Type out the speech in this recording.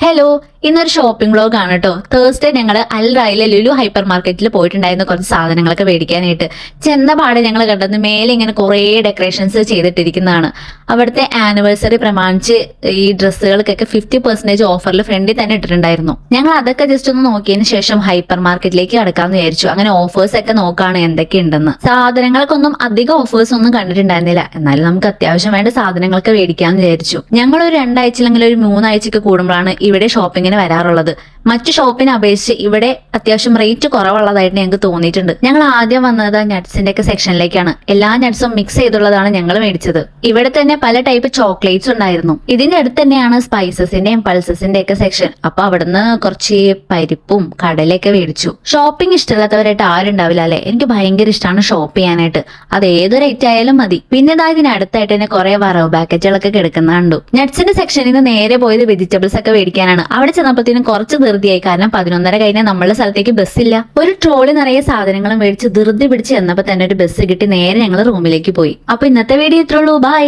Hello, ഇന്നൊരു shopping vlog ആണ് കേട്ടോ. തേഴ്സ്ഡേ ഞങ്ങൾ അൽ റൈലെ ലുലു ഹൈപ്പർ മാർക്കറ്റിൽ പോയിട്ടുണ്ടായിരുന്ന കുറച്ച് സാധനങ്ങളൊക്കെ മേടിക്കാനായിട്ട്. ചെന്നപാടെ ഞങ്ങൾ കണ്ടത് മേലെ ഇങ്ങനെ കുറേ ഡെക്കറേഷൻസ് ചെയ്തിട്ടിരിക്കുന്നതാണ്. അവിടുത്തെ ആനിവേഴ്സറി പ്രമാണിച്ച് ഈ ഡ്രസ്സുകൾക്കൊക്കെ 50% ഓഫറിൽ ഫ്രണ്ടിൽ തന്നെ ഇട്ടിട്ടുണ്ടായിരുന്നു. ഞങ്ങൾ അതൊക്കെ ജസ്റ്റ് ഒന്ന് നോക്കിയതിന് ശേഷം ഹൈപ്പർ മാർക്കറ്റിലേക്ക് കടക്കാമെന്ന് വിചാരിച്ചു. അങ്ങനെ ഓഫേഴ്സ് ഒക്കെ നോക്കാണ് എന്തൊക്കെയുണ്ടെന്ന്. സാധനങ്ങൾക്കൊന്നും അധികം ഓഫേഴ്സ് ഒന്നും കണ്ടിട്ടുണ്ടായിരുന്നില്ല. എന്നാലും നമുക്ക് അത്യാവശ്യം വേണ്ട സാധനങ്ങളൊക്കെ മേടിക്കാമെന്ന് വിചാരിച്ചു. ഞങ്ങൾ ഒരു 2 ആഴ്ച അല്ലെങ്കിൽ ഒരു 3 ആഴ്ചയൊക്കെ കൂടുമ്പോഴാണ് ഇവിടെ ഷോപ്പിങ്ങിന് വരാറുള്ളത്. മറ്റു ഷോപ്പിനെ അപേക്ഷിച്ച് ഇവിടെ അത്യാവശ്യം റേറ്റ് കുറവുള്ളതായിട്ട് ഞങ്ങൾക്ക് തോന്നിയിട്ടുണ്ട്. ഞങ്ങൾ ആദ്യം വന്നത് നട്ട്സിന്റെ ഒക്കെ സെക്ഷനിലേക്കാണ്. എല്ലാ നട്ട്സും മിക്സ് ചെയ്തുള്ളതാണ് ഞങ്ങൾ മേടിച്ചത്. ഇവിടെ തന്നെ പല ടൈപ്പ് ചോക്ലേറ്റ്സ് ഉണ്ടായിരുന്നു. ഇതിന്റെ അടുത്ത് തന്നെയാണ് സ്പൈസസിന്റെയും പൾസസിന്റെ ഒക്കെ സെക്ഷൻ. അപ്പൊ അവിടുന്ന് കുറച്ച് പരിപ്പും കടലയൊക്കെ മേടിച്ചു. ഷോപ്പിംഗ് ഇഷ്ടമില്ലാത്തവരായിട്ട് ആരുണ്ടാവില്ല അല്ലെ? എനിക്ക് ഭയങ്കര ഇഷ്ടമാണ് ഷോപ്പ് ചെയ്യാനായിട്ട്. അത് ഏതൊരു ഐറ്റം ആയാലും മതി. പിന്നെ ഇതിനടുത്തായിട്ട് തന്നെ കുറെ വറവ് പാക്കറ്റുകളൊക്കെ കിടക്കുന്ന കണ്ടു. നട്ട്സിന്റെ സെക്ഷനിൽ നിന്ന് നേരെ പോയത് വെജിറ്റബിൾസ് ഒക്കെ മേടിക്കാനാണ്. അവിടെ ചെന്നപ്പോഴത്തേനും കുറച്ച് ധൃതിയായി. കാരണം 11:30 കഴിഞ്ഞാൽ നമ്മളുടെ സ്ഥലത്തേക്ക് ബസ്സില്ല. ഒരു ട്രോളി നിറയെ സാധനങ്ങളും മേടിച്ച് ധൃതി പിടിച്ച് ചെന്നപ്പോ തന്നെ ഒരു ബസ് കിട്ടി. നേരെ ഞങ്ങൾ റൂമിലേക്ക് പോയി. അപ്പൊ ഇന്നത്തെ വീഡിയോ ഇത്രയുള്ളൂ. ബൈ.